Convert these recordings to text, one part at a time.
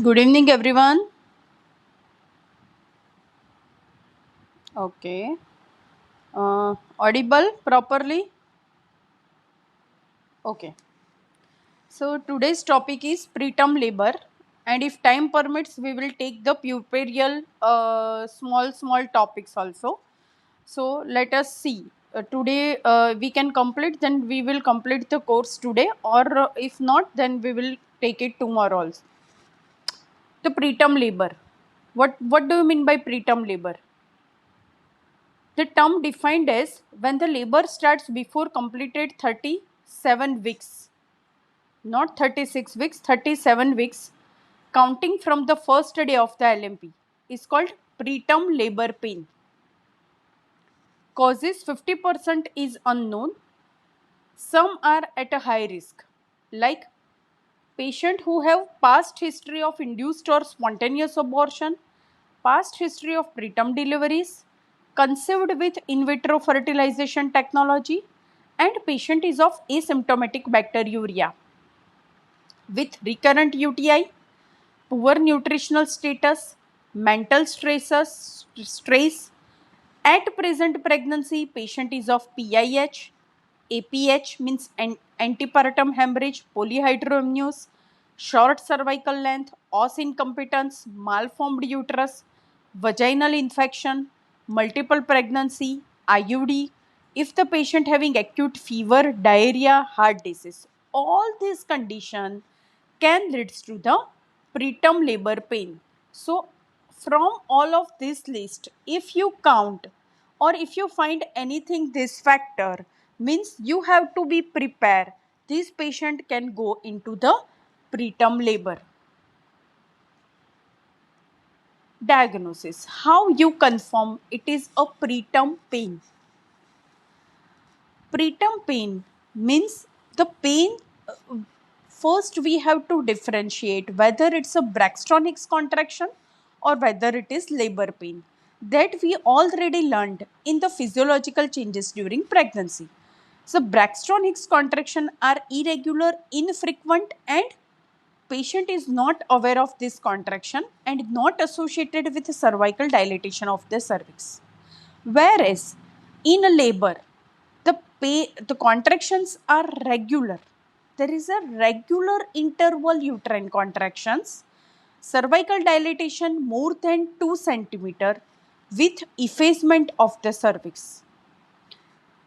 Good evening, everyone. Okay. Audible properly? Okay. So today's topic is preterm labor, and if time permits, we will take the puerperal small topics also. So let us see. Today we can complete. Then we will complete the course today, or if not, then we will take it tomorrow also. The preterm labor. What do you mean by preterm labor? The term defined as when the labor starts before completed 37 weeks, not 36 weeks, 37 weeks, counting from the first day of the LMP, is called preterm labor pain. Causes 50% is unknown. Some are at a high risk, like patient who have past history of induced or spontaneous abortion, past history of preterm deliveries, conceived with in vitro fertilization technology, and patient is of asymptomatic bacteriuria with recurrent UTI, poor nutritional status, mental stress. At present pregnancy, patient is of PIH, APH means antepartum hemorrhage, polyhydramnios, short cervical length, os incompetence, malformed uterus, vaginal infection, multiple pregnancy, IUD, if the patient having acute fever, diarrhea, heart disease. All these conditions can lead to the preterm labor pain. So, from all of this list, if you count or if you find anything this factor, means you have to be prepared. This patient can go into the preterm labor. Diagnosis. How you confirm it is a preterm pain? Preterm pain means the pain. First we have to differentiate whether it's a Braxton Hicks contraction or whether it is labor pain, that we already learned in the physiological changes during pregnancy. So Braxton Hicks contraction are irregular, infrequent, and patient is not aware of this contraction and not associated with cervical dilatation of the cervix. Whereas in a labor, the contractions are regular. There is a regular interval uterine contractions, cervical dilatation more than 2 centimeter with effacement of the cervix.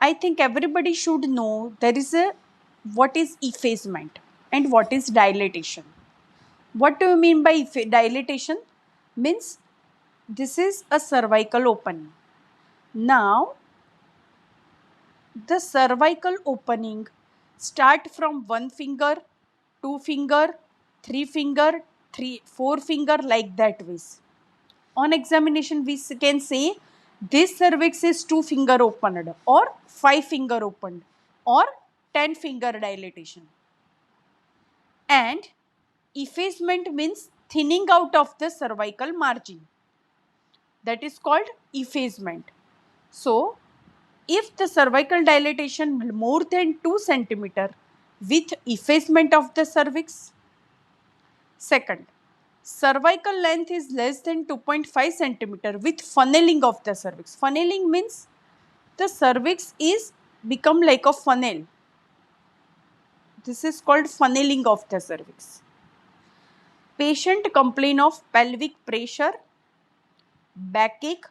I think everybody should know there is a what is effacement and what is dilatation. What do you mean by dilatation? Means this is a cervical opening. Now the cervical opening start from one finger, two finger, three finger, four finger, like that ways. On examination we can say this cervix is two finger opened or five finger opened or 10 finger dilatation. And effacement means thinning out of the cervical margin, that is called effacement. So if the cervical dilatation more than 2 centimeter with effacement of the cervix. Second, cervical length is less than 2.5 centimeter with funneling of the cervix. Funneling means the cervix is become like a funnel. This is called funneling of the cervix. Patient complain of pelvic pressure, backache,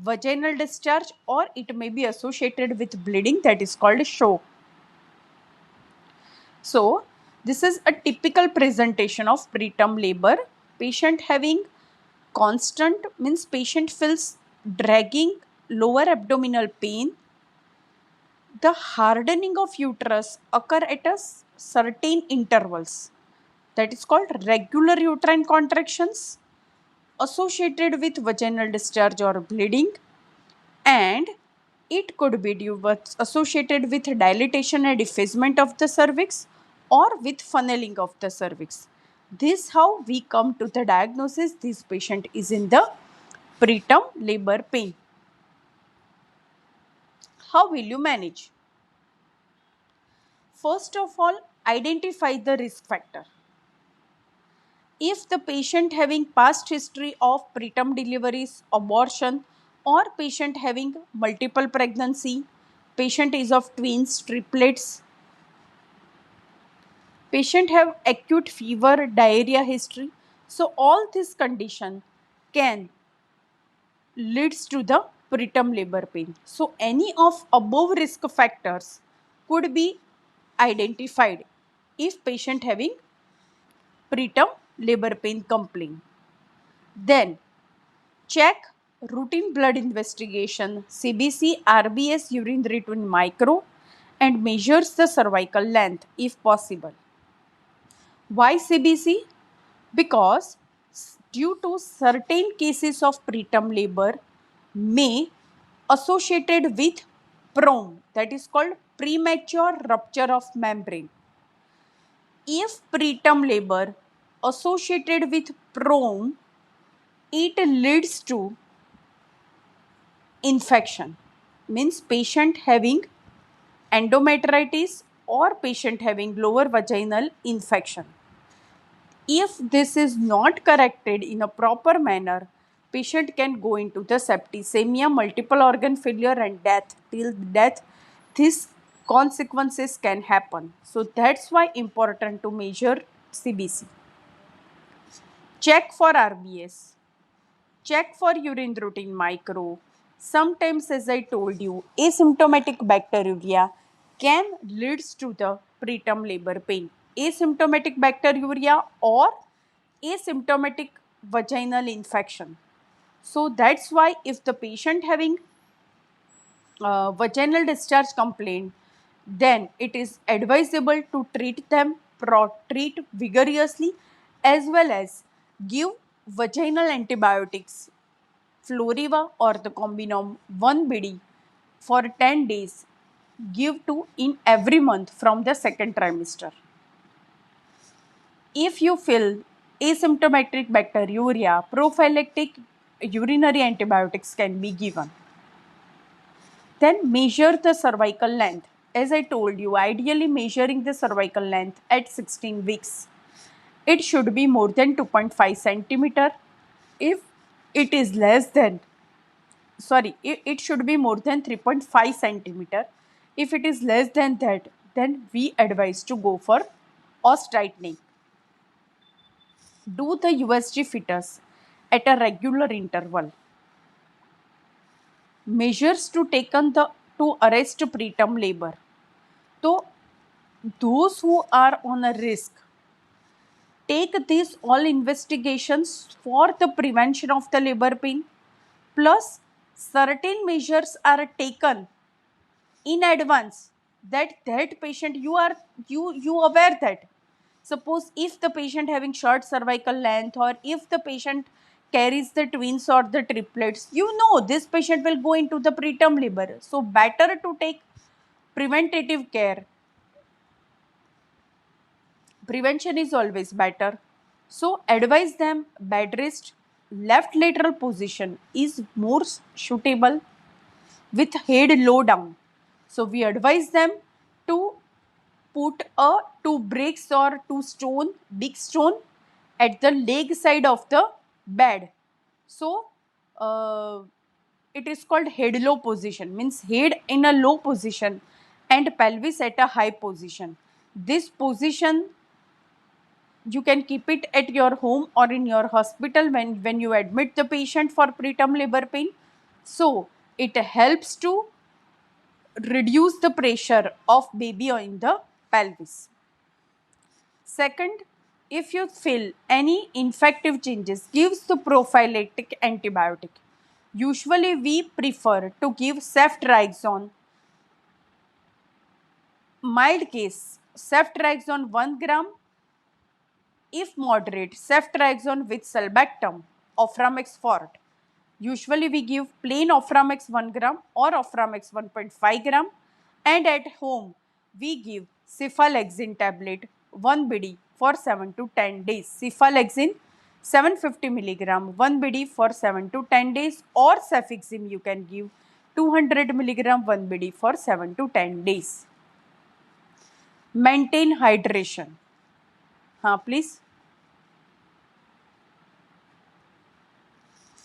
vaginal discharge, or it may be associated with bleeding, that is called show. So, this is a typical presentation of preterm labor. Patient having constant, means patient feels dragging, lower abdominal pain. The hardening of uterus occur at a certain intervals. That is called regular uterine contractions associated with vaginal discharge or bleeding, and it could be associated with dilatation and effacement of the cervix or with funneling of the cervix. This how we come to the diagnosis this patient is in the preterm labor pain. How will you manage? First of all, identify the risk factor. If the patient having past history of preterm deliveries, abortion, or patient having multiple pregnancy, patient is of twins, triplets, patient have acute fever, diarrhea history. So all this condition can leads to the preterm labor pain. So any of above risk factors could be identified if patient having preterm labor pain complaint. Then check routine blood investigation, CBC, RBS, urine return micro, and measures the cervical length if possible. Why CBC? Because due to certain cases of preterm labor may associated with PROM, that is called premature rupture of membrane. If preterm labor associated with PROM, it leads to infection, means patient having endometritis or patient having lower vaginal infection. If this is not corrected in a proper manner, patient can go into the septicemia, multiple organ failure and death. Till death, these consequences can happen. So that's why important to measure CBC. Check for RBS. Check for urine routine micro. Sometimes, as I told you, asymptomatic bacteriuria can leads to the preterm labor pain. Asymptomatic bacteriuria or asymptomatic vaginal infection. So that's why if the patient having vaginal discharge complaint, then it is advisable to treat vigorously, as well as give vaginal antibiotics, Floriva or the Combinom 1 BD for 10 days, give to in every month from the second trimester. If you feel asymptomatic bacteriuria, prophylactic urinary antibiotics can be given. Then measure the cervical length. As I told you, ideally measuring the cervical length at 16 weeks. It should be more than 2.5 centimeter. If it is less than, it should be more than 3.5 centimeter. If it is less than that, then we advise to go for osteotomy. Do the USG fitters at a regular interval. Measures to arrest preterm labor. So those who are on a risk, take these all investigations for the prevention of the labor pain, plus certain measures are taken in advance, that patient you aware that suppose if the patient having short cervical length, or if the patient carries the twins or the triplets, this patient will go into the preterm labor, so better to take preventative care. Prevention is always better. So advise them bed rest, left lateral position is more suitable with head low down. So we advise them to put a two bricks or two stone, big stone at the leg side of the bed. So uh, it is called head low position, means head in a low position and pelvis at a high position. This position you can keep it at your home or in your hospital when you admit the patient for preterm labor pain. So it helps to reduce the pressure of baby in the pelvis. Second, if you feel any infective changes, gives the prophylactic antibiotic. Usually we prefer to give ceftriaxone. Mild case, ceftriaxone 1 gram. If moderate, ceftriaxone with sulbactam, Oframex Fort. Usually we give plain Oframex 1 gram or Oframex 1.5 gram, and at home we give Cephalexin tablet 1 BD for 7 to 10 days. Cephalexin 750 milligram 1 BD for 7 to 10 days, or Cefixime you can give 200 milligram 1 BD for 7 to 10 days. Maintain hydration. Please.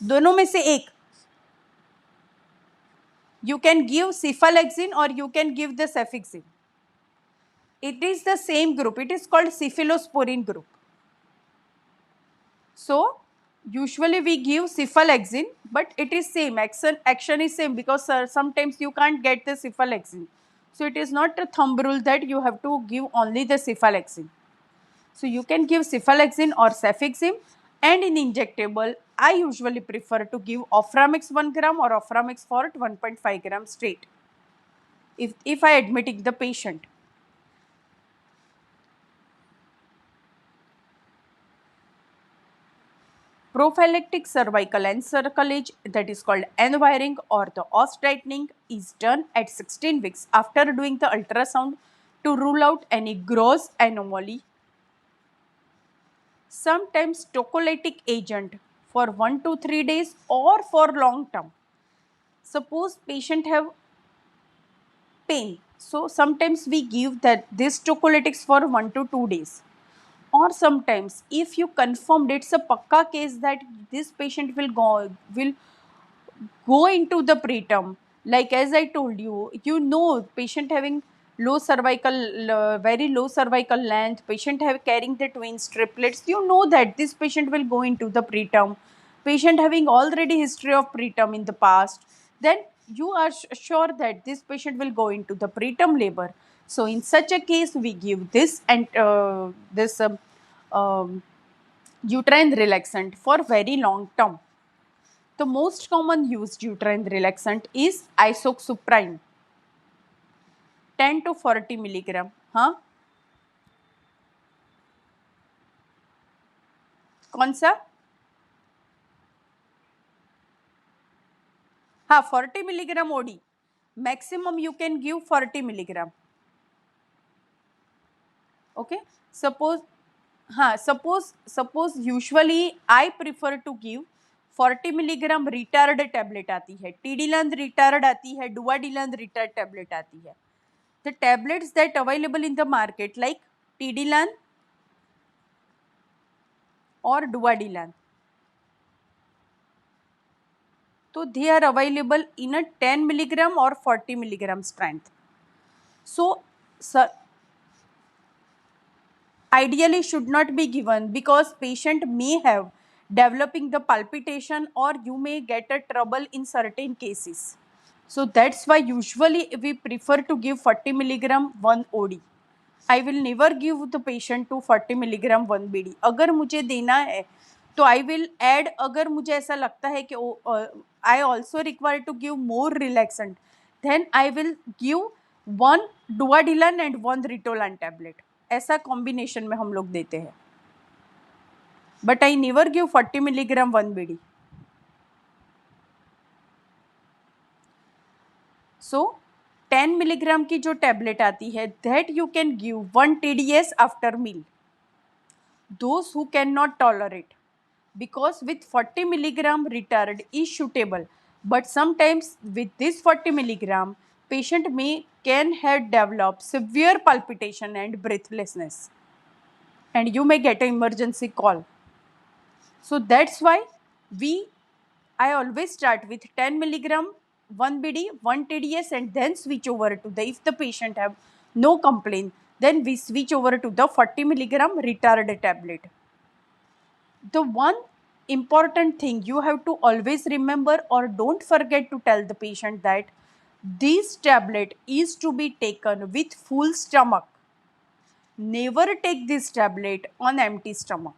दोनों में से एक. You can give cephalexin or you can give the cefixime. It is the same group. It is called cephalosporin group. So usually we give cephalexin, but it is same. Action is same because sometimes you can't get the cephalexin. So it is not a thumb rule that you have to give only the cephalexin. So you can give cephalexin or cefixime, and in injectable, I usually prefer to give Oframix 1 gram or Oframix Fort 1.5 gram straight. If I admitting the patient. Prophylactic cervical encerclage, that is called N-wiring or the os tightening, is done at 16 weeks after doing the ultrasound to rule out any gross anomaly. Sometimes tocolytic agent for 1 to 3 days or for long term. Suppose patient have pain, so sometimes we give that this tocolytics for 1 to 2 days. Or sometimes if you confirmed it's a pakka case that this patient will go into the preterm, like as I told you, patient having low cervical very low cervical length, patient have carrying the twins triplets, that this patient will go into the preterm, patient having already history of preterm in the past, then you are sure that this patient will go into the preterm labor. So in such a case we give this and this uterine relaxant for very long term. The most common used uterine relaxant is isoxsuprine, 10 to 40 milligram. हाँ, कौन सा? हाँ, 40 milligram OD. Maximum you can give 40 milligram. Okay. Suppose usually I prefer to give 40 milligram retard tablet आती है, Tidilan retard आती है, Duadilan retard tablet आती है. The tablets that available in the market like Tidilan or Duadilan, so they are available in a 10 milligram or 40 milligram strength. So ideally should not be given because patient may have developing the palpitation or you may get a trouble in certain cases. So that's why usually we prefer to give 40 milligram 1 OD. I will never give the patient to 40 milligram 1 BD. अगर मुझे देना है तो I will add, अगर मुझे ऐसा लगता है कि I also require to give more relaxant, then I will give 1 Duadilan and 1 Ritolan tablet. ऐसा combination में हम लोग देते हैं. But I never give 40 milligram 1 BD. So 10 milligram की जो tablet आती है, that you can give 1 TDS after meal. Those who cannot tolerate, because with 40 milligram retard is suitable, but sometimes with this 40 milligram patient can have developed severe palpitation and breathlessness, and you may get an emergency call. So that's why I always start with 10 milligram 1 BD 1 TDS and then switch over to the, if the patient have no complaint, then we switch over to the 40 milligram retard tablet. The one important thing you have to always remember or don't forget to tell the patient that this tablet is to be taken with full stomach. Never take this tablet on empty stomach.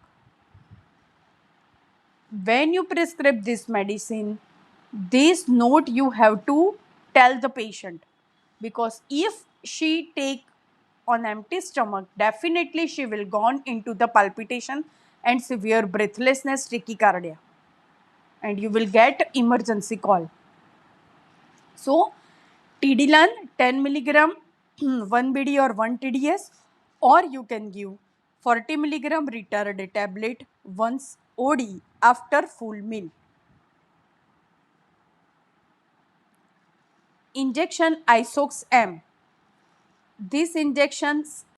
When you prescribe this medicine, this note you have to tell the patient, because if she take on empty stomach, definitely she will gone into the palpitation and severe breathlessness, tachycardia, and you will get emergency call. So Tidilan 10 milligram 1 BD or 1 TDS, or you can give 40 milligram retard tablet once OD after full meal. Injection Isox M. These injections